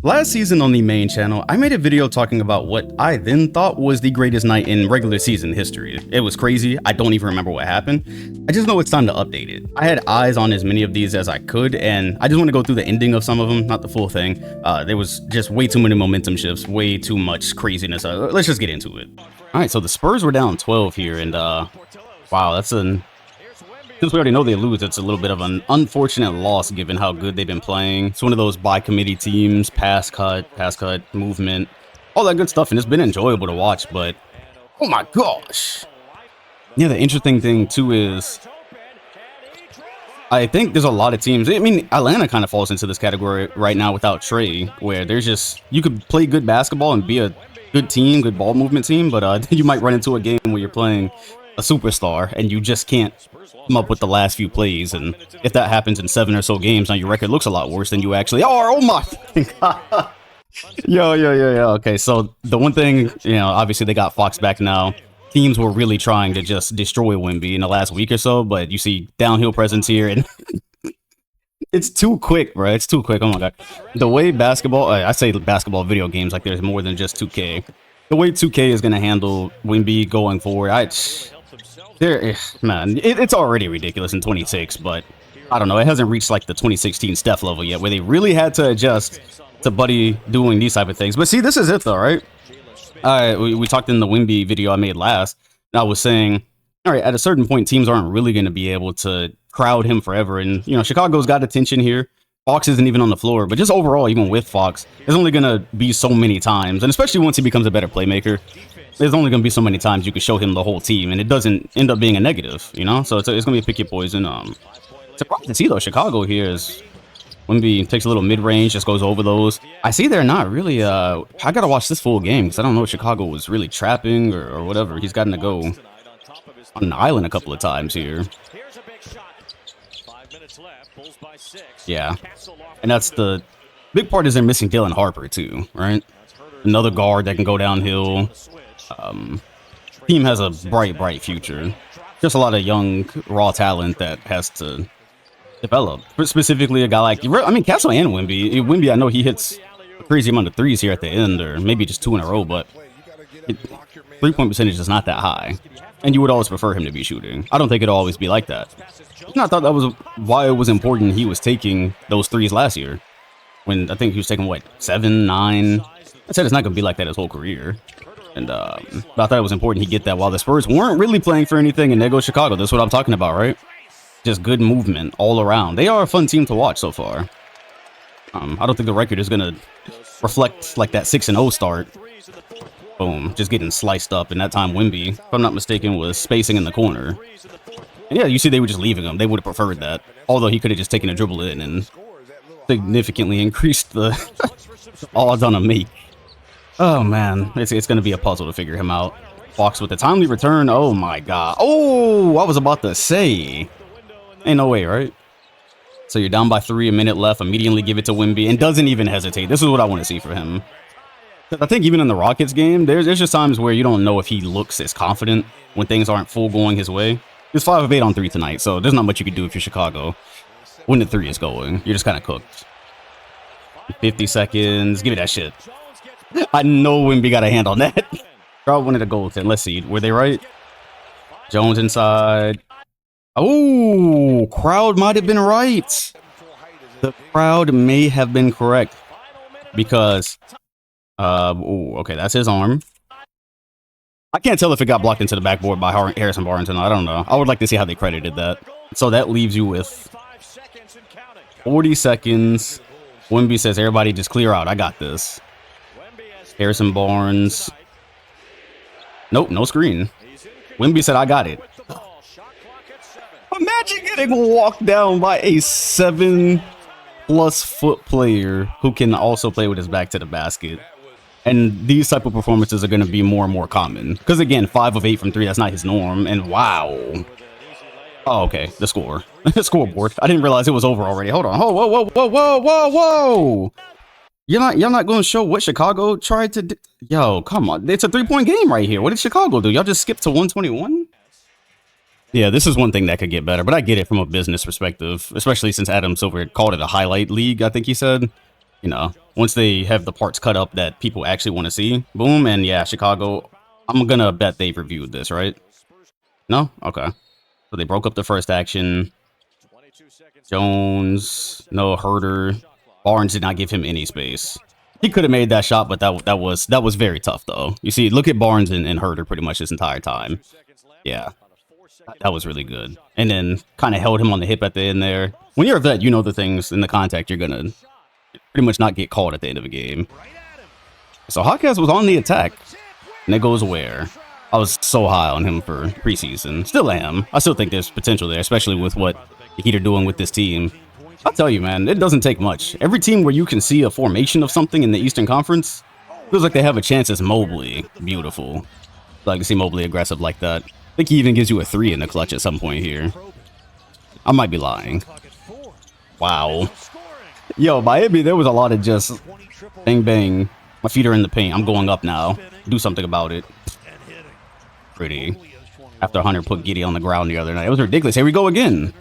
Last season on the main channel, I made a video talking about what I then thought was the greatest night in regular season history. It was crazy, I don't even remember what happened. I just know it's time to update it. I had eyes on as many of these as I could, and I just want to go through the ending of some of them, not the full thing. There was just way too many momentum shifts, way too much craziness. Let's just get into it. Alright, so the Spurs were down 12 here, and wow, that's an... Since we already know they lose, it's a little bit of an unfortunate loss given how good they've been playing. It's one of those by committee teams, pass cut, movement, all that good stuff, and it's been enjoyable to watch, but oh my gosh. Yeah, the interesting thing too is I think there's a lot of teams. I mean, Atlanta kind of falls into this category right now without Trey, where there's just, you could play good basketball and be a good team, good ball movement team, but you might run into a game where you're playing a superstar and you just can't come up with the last few plays, and if that happens in 7 or so games, now your record looks a lot worse than you actually are. Oh my god. Yo. Okay, so the one thing, obviously they got Fox back now. Teams were really trying to just destroy Wemby in the last week or so, but you see downhill presence here, and it's too quick, bro. It's too quick. Oh my god. The way basketball, I say basketball video games like there's more than just 2K. The way 2K is going to handle Wemby going forward, it's already ridiculous in 26, but I don't know. It hasn't reached like the 2016 Steph level yet, where they really had to adjust to Buddy doing these type of things. But see, this is it though, right? We talked in the Wemby video I made last, and I was saying, all right, at a certain point, teams aren't really going to be able to crowd him forever. And, Chicago's got attention here. Fox isn't even on the floor, but just overall, even with Fox, there's only going to be so many times, and especially once he becomes a better playmaker, there's only going to be so many times you can show him the whole team, and it doesn't end up being a negative, So it's going to be a pick your poison. Surprised to see, though, Chicago here is Wemby takes a little mid-range, just goes over those. I see they're not really, I got to watch this full game, because I don't know if Chicago was really trapping or whatever. He's gotten to go on an island a couple of times here. Yeah, and that's the big part, is they're missing Dylan Harper too, right? Another guard that can go downhill. Team has a bright future. Just a lot of young raw talent that has to develop. Specifically, a guy like, I mean, Castle and Wemby. Wemby, I know he hits a crazy amount of threes here at the end, or maybe just 2 in a row, but 3-point percentage is not that high. And you would always prefer him to be shooting. I don't think it'll always be like that. And I thought that was why it was important he was taking those threes last year. When I think he was taking, what, 7, 9? I said it's not going to be like that his whole career. And but I thought it was important he get that while the Spurs weren't really playing for anything, and there goes Chicago. That's what I'm talking about, right? Just good movement all around. They are a fun team to watch so far. I don't think the record is going to reflect like that 6-0 start. Boom, just getting sliced up. And that time Wemby, if I'm not mistaken, was spacing in the corner. And yeah, you see they were just leaving him. They would have preferred that. Although he could have just taken a dribble in and significantly increased the odds on a make. Oh man, it's going to be a puzzle to figure him out. Fox with the timely return. Oh my god. Oh, I was about to say. Ain't no way, right? So you're down by 3, a minute left. Immediately give it to Wemby and doesn't even hesitate. This is what I want to see for him. I think even in the Rockets game, there's just times where you don't know if he looks as confident when things aren't full going his way. He's 5 of 8 on 3 tonight, so there's not much you can do if you're Chicago. When the 3 is going, you're just kind of cooked. 50 seconds. Give me that shit. I know Wemby got a hand on that. Crowd wanted a goaltend. Let's see. Were they right? Jones inside. Oh, crowd might have been right. The crowd may have been correct. Because... okay, that's his arm. I can't tell if it got blocked into the backboard by Harrison Barnes or not. I don't know. I would like to see how they credited that. So that leaves you with 40 seconds. Wemby says, everybody just clear out. I got this. Harrison Barnes. Nope, no screen. Wemby said, I got it. Imagine getting walked down by a 7+ foot player who can also play with his back to the basket. And these type of performances are going to be more and more common. Because again, 5 of 8 from 3, that's not his norm. And wow. Oh, okay. The score. The scoreboard. I didn't realize it was over already. Hold on. Oh, whoa. You're not going to show what Chicago tried to do. Yo, come on. It's a 3-point game right here. What did Chicago do? Y'all just skip to 121? Yeah, this is one thing that could get better, but I get it from a business perspective, especially since Adam Silver called it a highlight league, I think he said. You know, once they have the parts cut up that people actually want to see, boom, and yeah, Chicago, I'm gonna bet they've reviewed this, right? No? Okay. So they broke up the first action. Jones, no Herder. Barnes did not give him any space. He could have made that shot, but that was very tough, though. You see, look at Barnes and Herder pretty much this entire time. Yeah, that was really good. And then kind of held him on the hip at the end there. When you're a vet, you know the things in the contact you're gonna pretty much not get called at the end of a game. So Hawkins was on the attack, and it goes where? I was so high on him for preseason. Still am. I still think there's potential there, especially with what the Heat are doing with this team. I'll tell you, man, it doesn't take much. Every team where you can see a formation of something in the Eastern Conference feels like they have a chance as Mobley. Beautiful. I like to see Mobley aggressive like that. I think he even gives you a 3 in the clutch at some point here. I might be lying. Wow. Yo, Miami, there was a lot of just bang, bang. My feet are in the paint. I'm going up now. Do something about it. Pretty. After Hunter put Giddey on the ground the other night. It was ridiculous. Here we go again.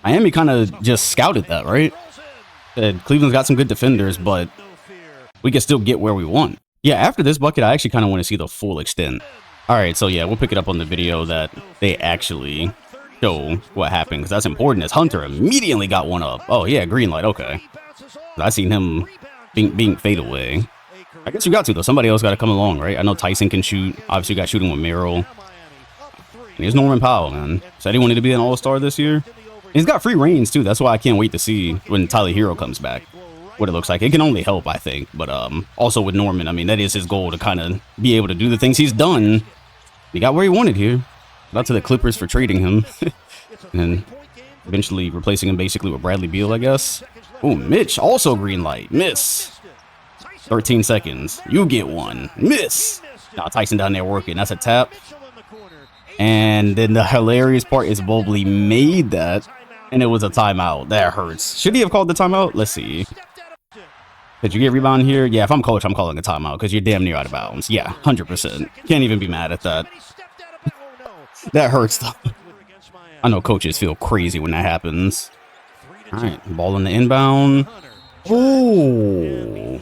Miami kind of just scouted that, right? Cleveland's got some good defenders, but we can still get where we want. Yeah, after this bucket, I actually kind of want to see the full extent. All right, so yeah, we'll pick it up on the video that they actually show what happened, because that's important, as Hunter immediately got one up. Oh, yeah, green light, okay. I seen him being fade away. I guess you got to, though. Somebody else got to come along, right? I know Tyson can shoot. Obviously, you got shooting with Merrill. And here's Norman Powell, man. Said he wanted to be an all-star this year. He's got free reigns, too. That's why I can't wait to see when Tyler Hero comes back what it looks like. It can only help, I think. But also with Norman, I mean, that is his goal, to kind of be able to do the things he's done. He got where he wanted here. Shout out to the Clippers for trading him. And eventually replacing him basically with Bradley Beal, I guess. Oh, Mitch, also green light. Miss. 13 seconds. You get one. Miss. Now Tyson down there working. That's a tap. And then the hilarious part is Mobley made that, and it was a timeout. That hurts. Should he have called the timeout? Let's see. Did you get rebound here? Yeah, if I'm coach, I'm calling a timeout because you're damn near out of bounds. Yeah, 100%. Can't even be mad at that. That hurts, though. I know coaches feel crazy when that happens. All right, ball in the inbound. Oh.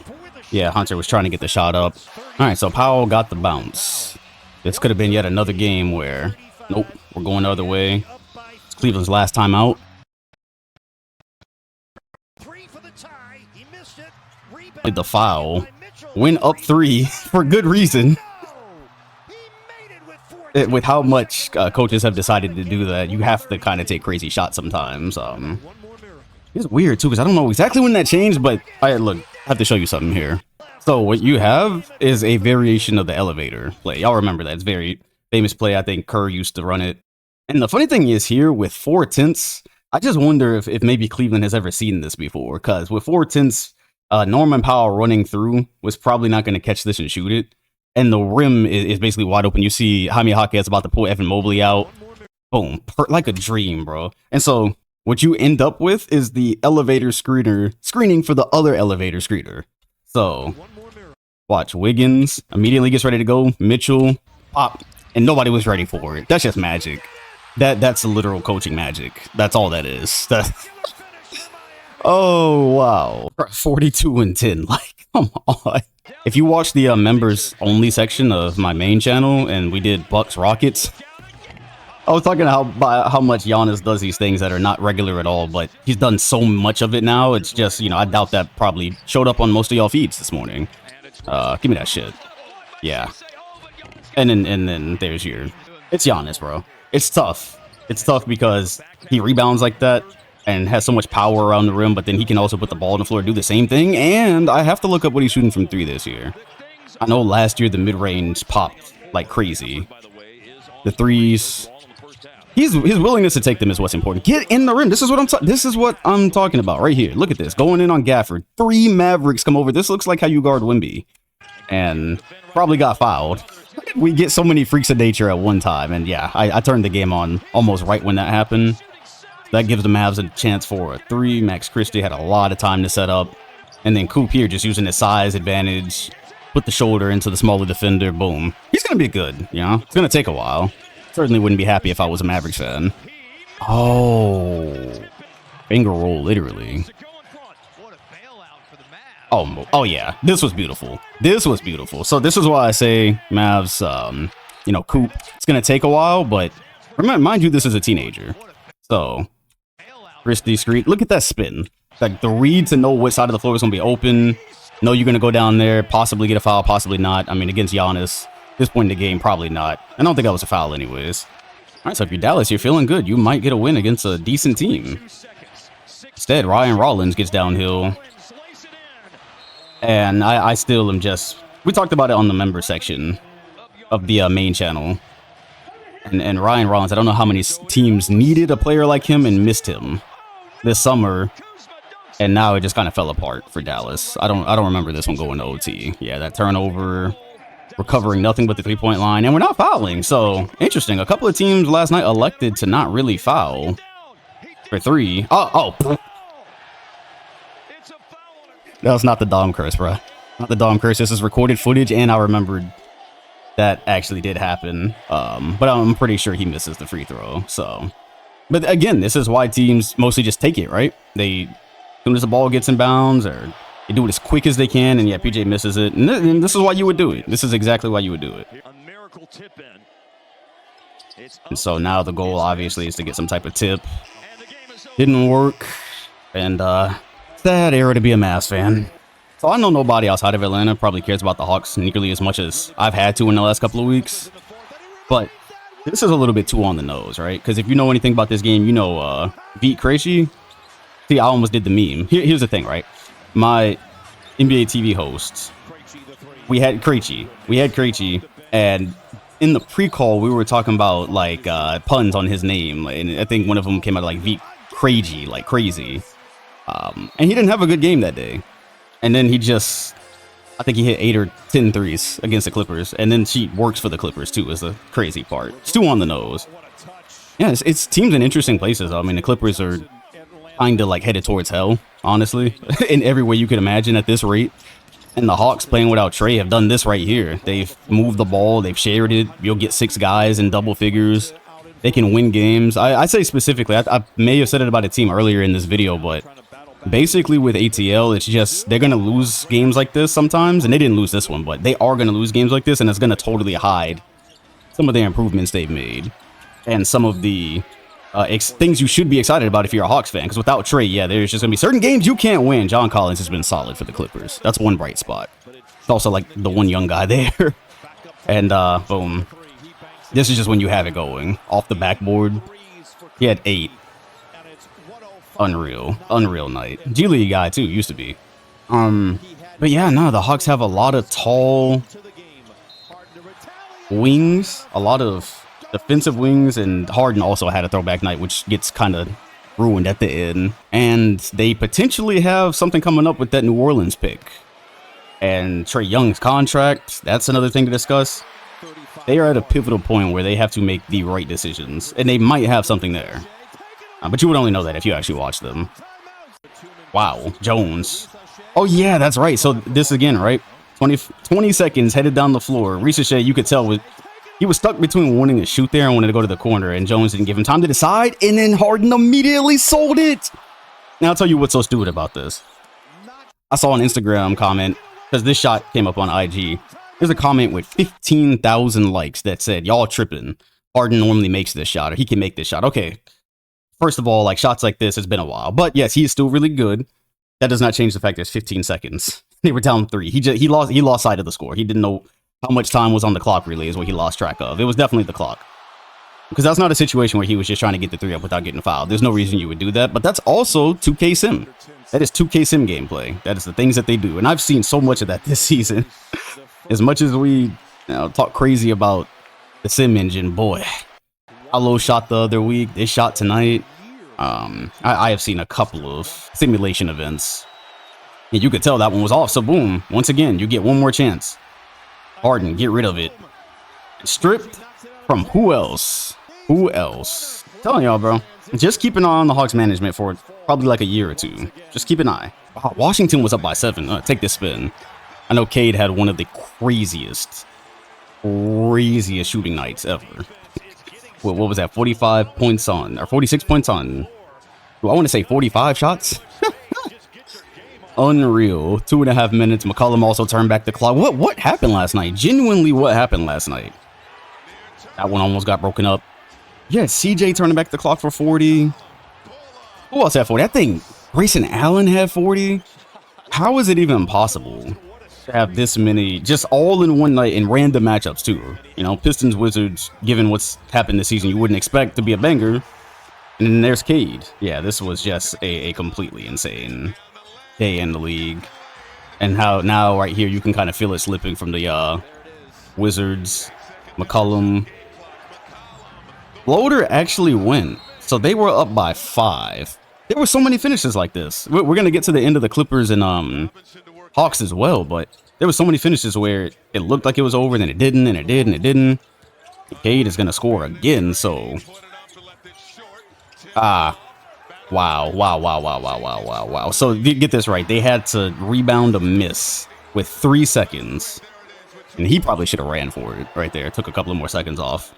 Yeah, Hunter was trying to get the shot up. All right, so Powell got the bounce. This could have been yet another game where, nope, we're going the other way. It's Cleveland's last time out. Did the foul. Went up 3 for good reason. With how much coaches have decided to do that, you have to kind of take crazy shots sometimes. It's weird, too, because I don't know exactly when that changed, but look, I have to show you something here. So what you have is a variation of the elevator play. Y'all remember that. It's a very famous play. I think Kerr used to run it. And the funny thing is here with 4/10, I just wonder if maybe Cleveland has ever seen this before. Because with 4/10, Norman Powell running through was probably not going to catch this and shoot it. And the rim is basically wide open. You see Jaime Jaquez about to pull Evan Mobley out. Boom. Like a dream, bro. And so what you end up with is the elevator screening for the other elevator screener. So, watch, Wiggins immediately gets ready to go. Mitchell, pop, and nobody was ready for it. That's just magic. That's literal coaching magic. That's all that is. Oh, wow. 42-10. Like, come on. If you watch the members only section of my main channel, and we did Bucks Rockets, I was talking about how much Giannis does these things that are not regular at all, but he's done so much of it now. It's just, I doubt that probably showed up on most of y'all feeds this morning. Give me that shit. Yeah. And then there's it's Giannis, bro. It's tough. It's tough because he rebounds like that and has so much power around the rim, but then he can also put the ball on the floor and do the same thing. And I have to look up what he's shooting from 3 this year. I know last year the mid-range popped like crazy. The threes. His willingness to take them is what's important. Get in the rim. This is what I'm talking about right here. Look at this. Going in on Gafford. 3 Mavericks come over. This looks like how you guard Wemby. And probably got fouled. We get so many freaks of nature at one time. And yeah, I turned the game on almost right when that happened. That gives the Mavs a chance for a 3. Max Christie had a lot of time to set up. And then Coop here just using his size advantage. Put the shoulder into the smaller defender. Boom. He's going to be good, It's going to take a while. Certainly wouldn't be happy if I was a Mavericks fan. Oh. Finger roll, literally. Oh yeah, this was beautiful. This was beautiful. So this is why I say Mavs, you know, Coop. It's gonna take a while, but mind you, this is a teenager. So Christie Street, look at that spin. Like the read to know what side of the floor is gonna be open. Know you're gonna go down there, possibly get a foul, possibly not. I mean, against Giannis, this point in the game, probably not. I don't think that was a foul, anyways. All right, so if you're Dallas, you're feeling good. You might get a win against a decent team. Instead, Ryan Rollins gets downhill. And I still am just... We talked about it on the member section of the main channel. And Ryan Rollins, I don't know how many teams needed a player like him and missed him this summer. And now it just kind of fell apart for Dallas. I don't remember this one going to OT. Yeah, that turnover, recovering nothing but the three-point line. And we're not fouling. So, interesting. A couple of teams last night elected to not really foul for three. Oh. That was not the Dom curse, bro. Not the Dom curse. This is recorded footage, and I remembered that actually did happen. But I'm pretty sure he misses the free throw. So, but again, this is why teams mostly just take it, right? They, as soon as the ball gets in bounds, or they do it as quick as they can, and yeah, PJ misses it. And this is why you would do it. This is exactly why you would do it. And so now the goal, obviously, is to get some type of tip. Didn't work. And, sad era to be a Mavs fan. So I know nobody outside of Atlanta probably cares about the Hawks nearly as much as I've had to in the last couple of weeks. But this is a little bit too on the nose, right? Because if you know anything about this game, you know Beat Krejci. See, I almost did the meme. Here's the thing, right? My NBA TV hosts, we had Krejci, and in the pre-call, we were talking about like puns on his name, and I think one of them came out like Beat Krejci, like crazy. And he didn't have a good game that day. And then he just, I think he hit 8 or 10 threes against the Clippers. And then she works for the Clippers too, is the crazy part. It's too on the nose. Yeah, it's teams in interesting places. I mean, the Clippers are kind of like headed towards hell, honestly, in every way you could imagine at this rate. And the Hawks playing without Trey have done this right here. They've moved the ball, they've shared it. You'll get 6 guys in double figures. They can win games. I say specifically, I may have said it about a team earlier in this video, but basically with ATL, it's just they're going to lose games like this sometimes. And they didn't lose this one, but they are going to lose games like this. And it's going to totally hide some of the improvements they've made and some of the things you should be excited about if you're a Hawks fan. Because without Trey, yeah, there's just going to be certain games you can't win. John Collins has been solid for the Clippers. That's one bright spot. It's also like the one young guy there. And boom. This is just when you have it going. Off the backboard, he had 8. Unreal night. G League guy too, used to be. But yeah, no, the Hawks have a lot of tall wings, a lot of defensive wings, and Harden also had a throwback night, which gets kind of ruined at the end. And they potentially have something coming up with that New Orleans pick. And Trae Young's contract, that's another thing to discuss. They are at a pivotal point where they have to make the right decisions, and they might have something there. But you would only know that if you actually watch them. Wow, Jones. Oh yeah, that's right. So this again, right? 20 seconds headed down the floor. Ricochet, you could tell, he was stuck between wanting to shoot there and wanting to go to the corner, and Jones didn't give him time to decide, and then Harden immediately sold it. Now I'll tell you what's so stupid about this. I saw an Instagram comment, because this shot came up on IG. There's a comment with 15,000 likes that said, y'all tripping. Harden normally makes this shot, or he can make this shot. Okay. First of all, like shots like this, it's been a while. But yes, he is still really good. That does not change the fact that it's 15 seconds. They were down 3. He lost sight of the score. He didn't know how much time was on the clock, really, is what he lost track of. It was definitely the clock. Because that's not a situation where he was just trying to get the 3 up without getting fouled. There's no reason you would do that. But that's also 2K Sim. That is 2K Sim gameplay. That is the things that they do. And I've seen so much of that this season. As much as we talk crazy about the Sim engine, boy. Paolo shot the other week. This shot tonight. I have seen a couple of simulation events. And you could tell that one was off. So boom. Once again, you get one more chance. Harden, get rid of it. Stripped from who else? Who else? I'm telling y'all, bro. Just keep an eye on the Hawks management for probably like a year or 2. Just keep an eye. Wow, Washington was up by 7. Take this spin. I know Cade had one of the craziest shooting nights ever. What was that? 45 points on, or 46 points on. I want to say 45 shots. Unreal. 2.5 minutes. McCollum also turned back the clock. What happened last night? Genuinely, what happened last night? That one almost got broken up. Yeah, CJ turning back the clock for 40. Who else had 40? I think Grayson Allen had 40. How is it even possible to have this many, just all in one night in random matchups too? You know, Pistons, Wizards, given what's happened this season, you wouldn't expect to be a banger. And then there's Cade. Yeah, this was just a completely insane day in the league. And how now right here you can kind of feel it slipping from the Wizards. McCollum. Loader actually went. So they were up by 5. There were so many finishes like this. We're going to get to the end of the Clippers and Hawks as well, but there were so many finishes where it looked like it was over, then it didn't, and it did, and it didn't. Cade is going to score again, so... Wow. So get this right. They had to rebound a miss with 3 seconds. And he probably should have ran for it right there. Took a couple of more seconds off.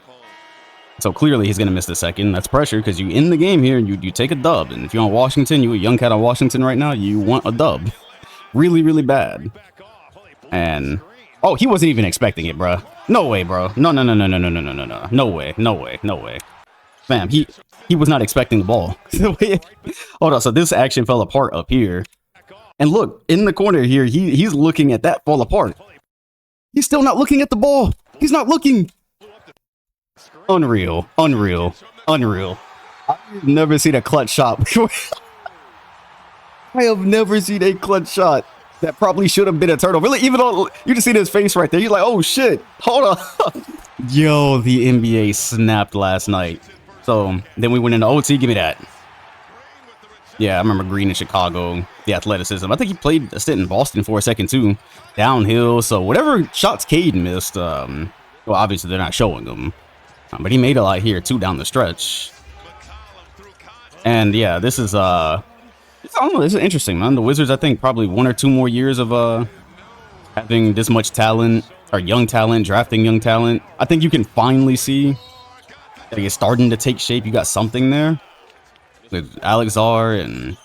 So clearly he's going to miss the second. That's pressure because you in the game here and you take a dub. And if you're on Washington, you a young cat on Washington right now, you want a dub. Really, really bad. And, oh, he wasn't even expecting it, bro. No way, bro. No. No way. Fam, he was not expecting the ball. Hold on, so this action fell apart up here. And look, in the corner here, he's looking at that fall apart. He's still not looking at the ball. He's not looking. Unreal. I've never seen a clutch shot before. I have never seen a clutch shot that probably should have been a turnover. Really, even though you just see his face right there, he's like, oh shit, hold on. Yo, the NBA snapped last night. So then we went into OT. Give me that. Yeah, I remember Green in Chicago, the athleticism. I think he played a stint in Boston for a second too. Downhill. So whatever shots Cade missed, well, obviously they're not showing them. But he made a lot here too down the stretch. And yeah, this is I don't know, this is interesting, man. The Wizards, I think, probably 1 or 2 more years of having this much talent, or young talent, drafting young talent. I think you can finally see that it's starting to take shape. You got something there with Alex Zar and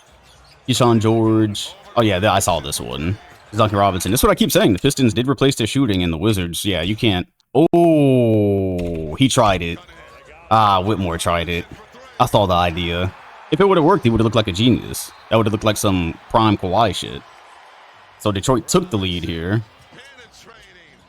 Keyshawn George. Oh yeah, I saw this one. Duncan Robinson. That's what I keep saying. The Pistons did replace their shooting, and the Wizards, yeah, you can't. Oh, he tried it. Whitmore tried it. I saw the idea. If it would have worked, he would have looked like a genius. That would have looked like some prime Kawhi shit. So Detroit took the lead here.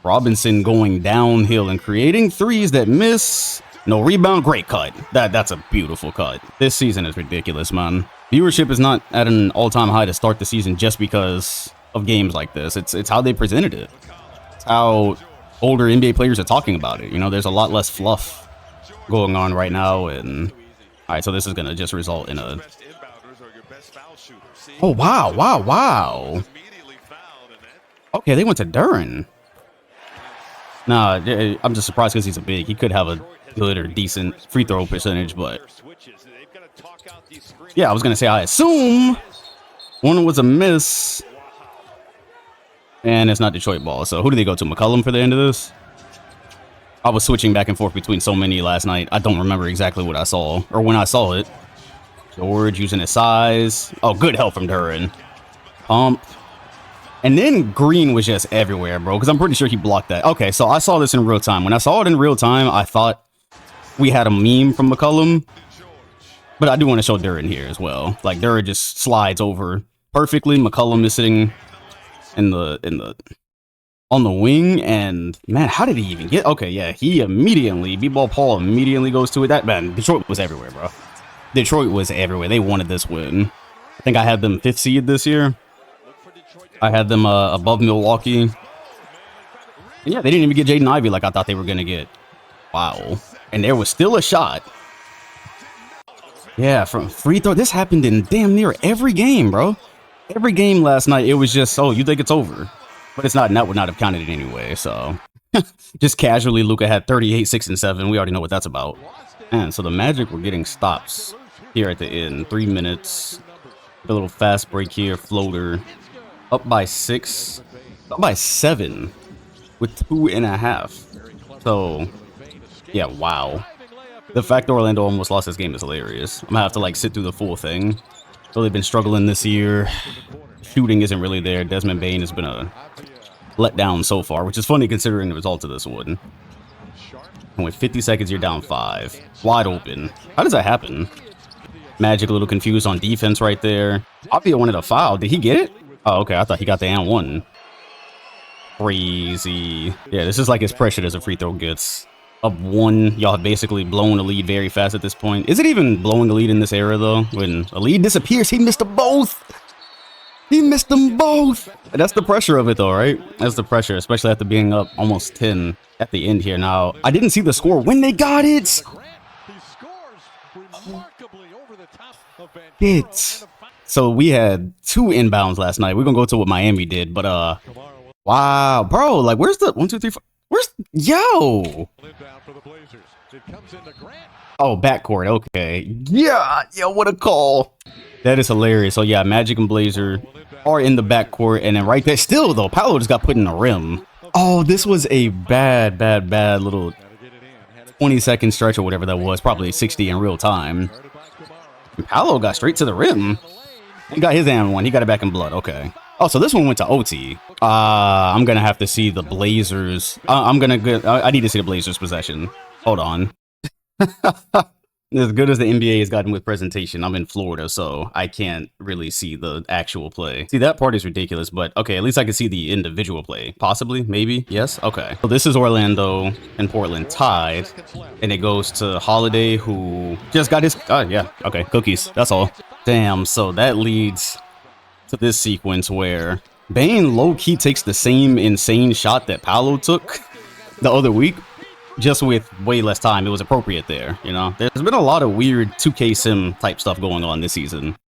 Robinson going downhill and creating threes that miss. No rebound. Great cut. That's a beautiful cut. This season is ridiculous, man. Viewership is not at an all-time high to start the season just because of games like this. It's how they presented it. It's how older NBA players are talking about it. You know, there's a lot less fluff going on right now. And all right, so this is going to just result in a... Oh, wow. Okay, they went to Duren. Nah, I'm just surprised because he's a big. He could have a good or decent free throw percentage, but... Yeah, I was going to say, I assume one was a miss. And it's not Detroit ball. So who do they go to? McCollum for the end of this? I was switching back and forth between so many last night. I don't remember exactly what I saw or when I saw it. George using his size. Oh, good help from Duren. Pump. And then Green was just everywhere, bro, because I'm pretty sure he blocked that. Okay, so I saw this in real time. When I saw it in real time, I thought we had a meme from McCollum. But I do want to show Duren here as well. Like, Duren just slides over perfectly. McCollum is sitting on the wing, and man, how did he even get? Okay, yeah, he immediately, B-Ball Paul immediately goes to it. That man, Detroit was everywhere, bro. Detroit was everywhere. They wanted this win. I think I had them 5th seed this year. I had them above Milwaukee. And yeah, they didn't even get Jaden Ivey like I thought they were gonna get. Wow. And there was still a shot. Yeah, from free throw. This happened in damn near every game, bro. Every game last night, it was just, oh, you think it's over. But it's not, and that would not have counted it anyway, so. Just casually, Luka had 38, 6, and 7. We already know what that's about. And so the Magic were getting stops here at the end. 3 minutes. A little fast break here, floater. Up by 6. Up by 7. With 2.5. So, yeah, wow. The fact that Orlando almost lost this game is hilarious. I'm gonna have to, like, sit through the full thing. So they've been struggling this year. shooting isn't really there. Desmond Bane has been a letdown so far, which is funny considering the result of this one. And with 50 seconds, you're down 5. Wide open. How does that happen? Magic a little confused on defense right there. Avia wanted a foul. Did he get it? Oh, okay. I thought he got the and one. Crazy. Yeah, this is like as pressured as a free throw gets. Up 1. Y'all have basically blown the lead very fast at this point. Is it even blowing a lead in this era, though? When a lead disappears, he missed them both. He missed them both. That's the pressure of it, though, right? That's the pressure, especially after being up almost 10 at the end here. Now, I didn't see the score when they got it. It. So we had 2 inbounds last night. We're gonna go to what Miami did, but wow, bro, like where's the 1, 2, 3, 4? Where's yo? Oh, backcourt. Okay. Yeah, what a call. That is hilarious. So yeah, Magic and Blazer are in the backcourt, and then right there, still though, Paolo just got put in the rim. Oh, this was a bad little 20-second stretch or whatever that was, probably 60 in real time. And Paolo got straight to the rim. He got his and one. He got it back in blood. Okay. Oh, so this one went to OT. I'm gonna have to see the Blazers. I need to see the Blazers possession. Hold on. As good as the NBA has gotten with presentation, I'm in Florida, so I can't really see the actual play. See, that part is ridiculous, but okay, at least I can see the individual play. Possibly, maybe, yes, okay. So this is Orlando and Portland tied, and it goes to Holiday, who just got his, yeah, okay, cookies, that's all. Damn, so that leads to this sequence where Bane low-key takes the same insane shot that Paolo took the other week, just with way less time. It was appropriate there, you know? There's been a lot of weird 2K sim type stuff going on this season.